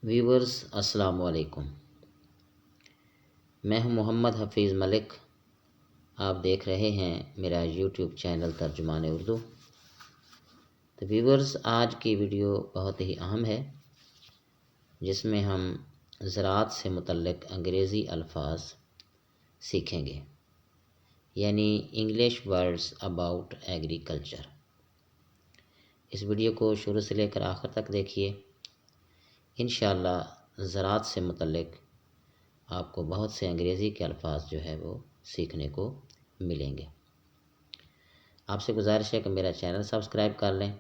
Viewers السلام علیکم، میں ہوں محمد حفیظ ملک۔ آپ دیکھ رہے ہیں میرا یوٹیوب چینل ترجمان اردو۔ تو ویورز، آج کی ویڈیو بہت ہی اہم ہے، جس میں ہم زراعت سے متعلق انگریزی الفاظ سیکھیں گے، یعنی انگلش ورڈز اباؤٹ ایگریکلچر۔ اس ویڈیو کو شروع سے لے کر آخر تک دیکھیے۔ انشاءاللہ زراعت سے متعلق آپ کو بہت سے انگریزی کے الفاظ جو ہے وہ سیکھنے کو ملیں گے۔ آپ سے گزارش ہے کہ میرا چینل سبسکرائب کر لیں،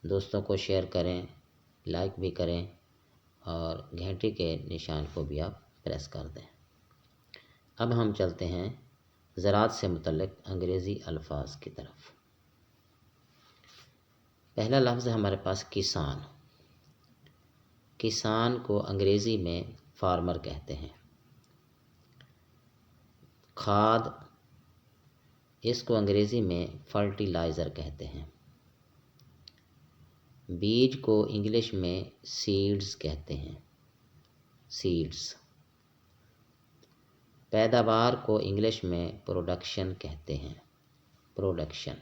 دوستوں کو شیئر کریں، لائک بھی کریں اور گھنٹی کے نشان کو بھی آپ پریس کر دیں۔ اب ہم چلتے ہیں زراعت سے متعلق انگریزی الفاظ کی طرف۔ پہلا لفظ ہے ہمارے پاس کسان۔ کسان کو انگریزی میں فارمر کہتے ہیں۔ کھاد، اس کو انگریزی میں فرٹیلائزر کہتے ہیں۔ بیج کو انگلش میں سیڈز کہتے ہیں، سیڈز۔ پیداوار کو انگلش میں پروڈکشن کہتے ہیں، پروڈکشن۔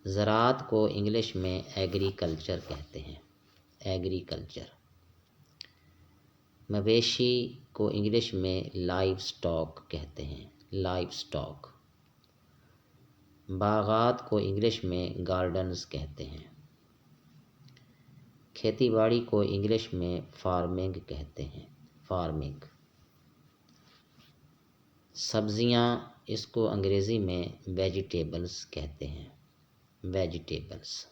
زراعت کو انگلش میں ایگریکلچر کہتے ہیں، ایگریکلچر۔ مویشی کو انگلش میں لائیو سٹاک کہتے ہیں، لائیو سٹاک۔ باغات کو انگلش میں گارڈنز کہتے ہیں۔ کھیتی باڑی کو انگلش میں فارمنگ کہتے ہیں، فارمنگ۔ سبزیاں، اس کو انگریزی میں ویجیٹیبلز کہتے ہیں، ویجیٹیبلز۔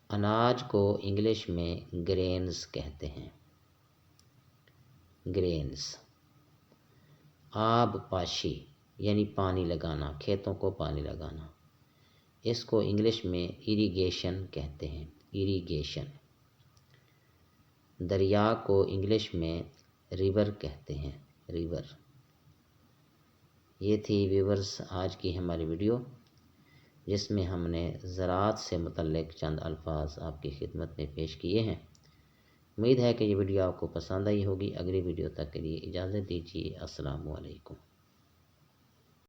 اناج کو انگلش میں گرینز کہتے ہیں، گرینز۔ آب پاشی یعنی پانی لگانا، کھیتوں کو پانی لگانا، اس کو انگلش میں اریگیشن کہتے ہیں، اریگیشن۔ دریا کو انگلش میں ریور کہتے ہیں، ریور۔ یہ تھی ویورز آج کی ہماری ویڈیو، جس میں ہم نے زراعت سے متعلق چند الفاظ آپ کی خدمت میں پیش کیے ہیں۔ امید ہے کہ یہ ویڈیو آپ کو پسند آئی ہوگی۔ اگلی ویڈیو تک کے لیے اجازت دیجیے۔ السلام علیکم۔